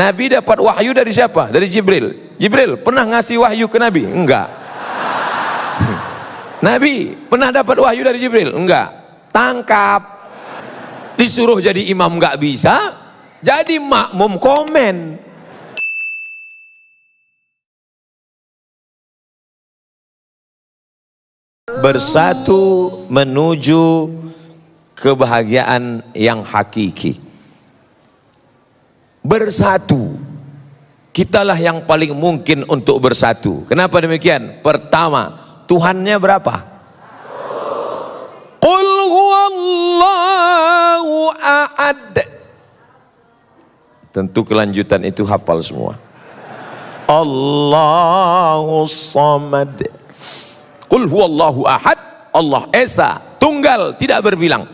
Nabi dapat wahyu dari siapa? Dari Jibril. Jibril pernah ngasih wahyu ke Nabi? Enggak. Nabi pernah dapat wahyu dari Jibril? Enggak. Tangkap. Disuruh jadi imam enggak bisa, jadi makmum komen. Bersatu menuju kebahagiaan yang hakiki. Bersatu, kitalah yang paling mungkin untuk bersatu. Kenapa demikian? Pertama, Tuhannya berapa? Qul huwallahu ahad. Tentu kelanjutan itu hafal semua. Allahus samad. Qul huwallahu ahad, Allah esa, tunggal, tidak berbilang.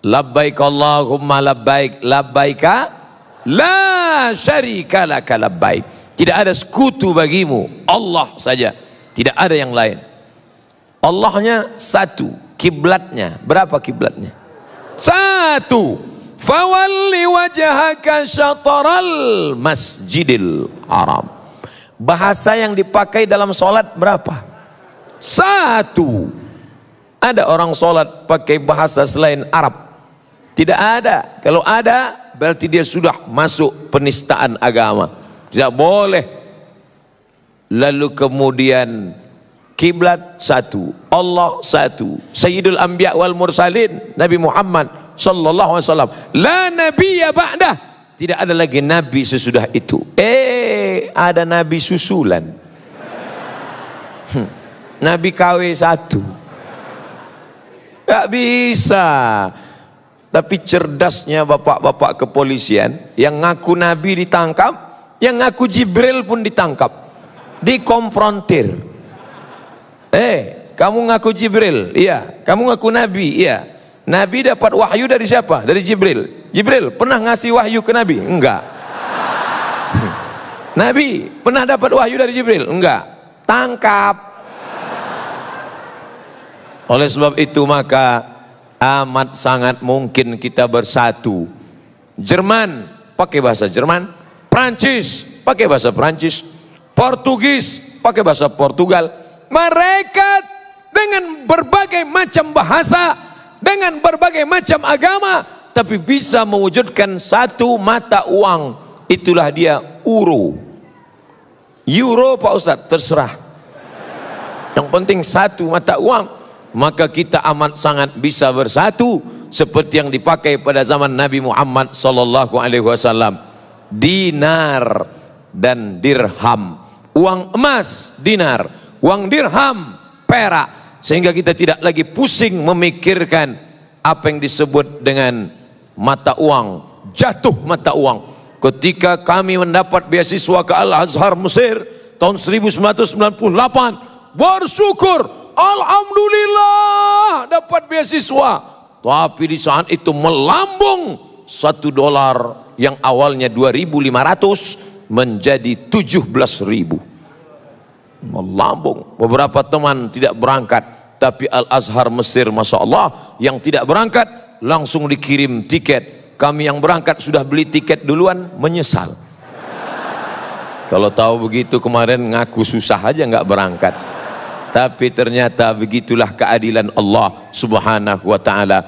Labbaik Allahumma labbaik, labbaika la syarika laka labbaik. Tidak ada sekutu bagimu, Allah saja, tidak ada yang lain. Allahnya satu, kiblatnya berapa kiblatnya? Satu. Fawalli wajhaka syatral masjidil haram. Bahasa yang dipakai dalam sholat berapa? Satu. Ada orang sholat pakai bahasa selain Arab? Tidak ada. Kalau ada, berarti dia sudah masuk penistaan agama. Tidak boleh. Lalu kemudian kiblat satu, Allah satu, Sayyidul Anbiya wal Mursalin, Nabi Muhammad sallallahu alaihi wasallam. La nabiyya ba'dah. Tidak ada lagi nabi sesudah itu. Ada nabi susulan. Nabi KW 1. Gak bisa. Tapi cerdasnya bapak-bapak kepolisian, yang ngaku Nabi ditangkap, yang ngaku Jibril pun ditangkap, dikonfrontir. Kamu ngaku Jibril? Iya. Kamu ngaku Nabi? Iya. Nabi dapat wahyu dari siapa? Dari Jibril. Jibril pernah ngasih wahyu ke Nabi? Enggak. Nabi pernah dapat wahyu dari Jibril? Enggak. Tangkap. Oleh sebab itu maka amat sangat mungkin kita bersatu. Jerman pakai bahasa Jerman, Prancis pakai bahasa Prancis, Portugis pakai bahasa Portugal. Mereka dengan berbagai macam bahasa, dengan berbagai macam agama, tapi bisa mewujudkan satu mata uang. Itulah dia euro. Euro Pak Ustadz, terserah. Yang penting satu mata uang. Maka kita amat sangat bisa bersatu seperti yang dipakai pada zaman Nabi Muhammad sallallahu alaihi wasallam. Dinar dan dirham. Uang emas dinar, uang dirham perak, sehingga kita tidak lagi pusing memikirkan apa yang disebut dengan mata uang, jatuh mata uang. Ketika kami mendapat beasiswa ke Al-Azhar Mesir tahun 1998, bersyukur, alhamdulillah dapat beasiswa. Tapi di saat itu melambung $1 yang awalnya 2.500 menjadi 17.000. Melambung. Beberapa teman tidak berangkat, tapi Al-Azhar Mesir Masya Allah yang tidak berangkat langsung dikirim tiket. Kami yang berangkat sudah beli tiket duluan, menyesal. Kalau tahu begitu kemarin ngaku susah aja nggak berangkat. Tapi ternyata begitulah keadilan Allah subhanahu wa ta'ala.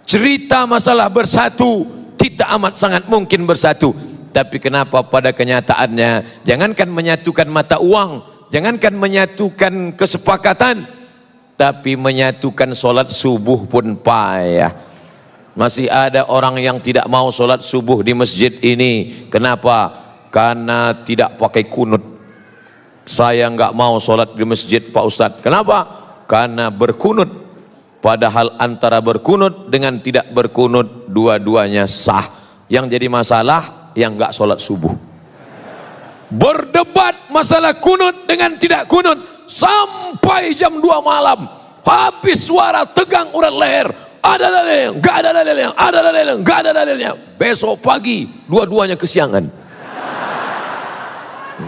Cerita masalah bersatu, kita amat sangat mungkin bersatu. Tapi kenapa pada kenyataannya, jangankan menyatukan mata uang, jangankan menyatukan kesepakatan, tapi menyatukan sholat subuh pun payah. Masih ada orang yang tidak mau sholat subuh di masjid ini. Kenapa? Karena tidak pakai kunut. Saya nggak mau sholat di masjid Pak Ustadz. Kenapa? Karena berkunut. Padahal antara berkunut dengan tidak berkunut dua-duanya sah. Yang jadi masalah yang nggak sholat subuh. Berdebat masalah kunut dengan tidak kunut sampai jam 2 malam. Habis suara tegang urat leher. Ada dalilnya, nggak ada dalilnya, ada dalilnya, nggak ada dalilnya. Besok pagi dua-duanya kesiangan.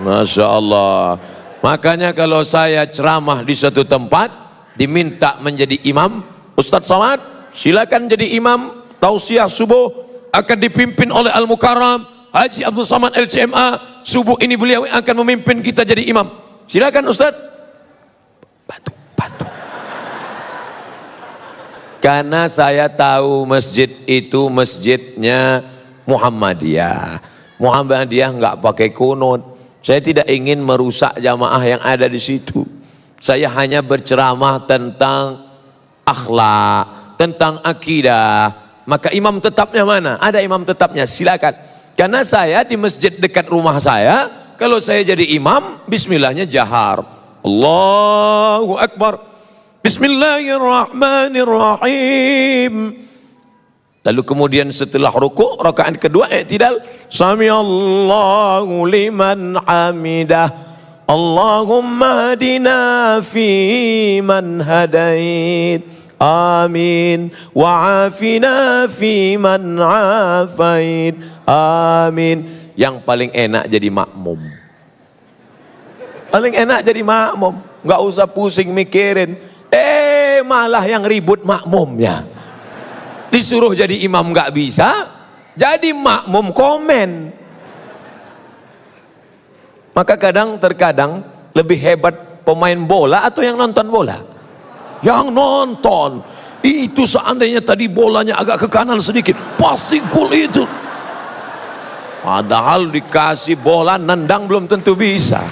Masya Allah. Makanya kalau saya ceramah di suatu tempat diminta menjadi imam, Ustadz Somad silakan jadi imam. Tausiah subuh akan dipimpin oleh Al-Mukarram Haji Abdul Somad LCMA, subuh ini beliau akan memimpin kita jadi imam. Silakan Ustaz. Batu. Karena saya tahu masjid itu masjidnya Muhammadiyah. Muhammadiyah nggak pakai kunut. Saya tidak ingin merusak jamaah yang ada di situ. Saya hanya berceramah tentang akhlak, tentang akidah. Maka imam tetapnya mana? Ada imam tetapnya, silakan. Karena saya di masjid dekat rumah saya, kalau saya jadi imam, bismillahnya jahar. Allahu Akbar. Bismillahirrahmanirrahim. Lalu kemudian setelah rukuk, rakaat kedua i'tidal, samiallahu liman hamidah, Allahumma hadina fi man hadait, amin, wa afina fi man afait, amin. Yang paling enak jadi makmum. Paling enak jadi makmum, nggak usah pusing mikirin. Malah yang ribut makmumnya. Disuruh jadi imam nggak bisa, jadi makmum komen. Maka terkadang lebih hebat pemain bola atau yang nonton bola? Yang nonton. Itu seandainya tadi bolanya agak ke kanan sedikit, pasti gol itu. Padahal dikasih bola nendang belum tentu bisa.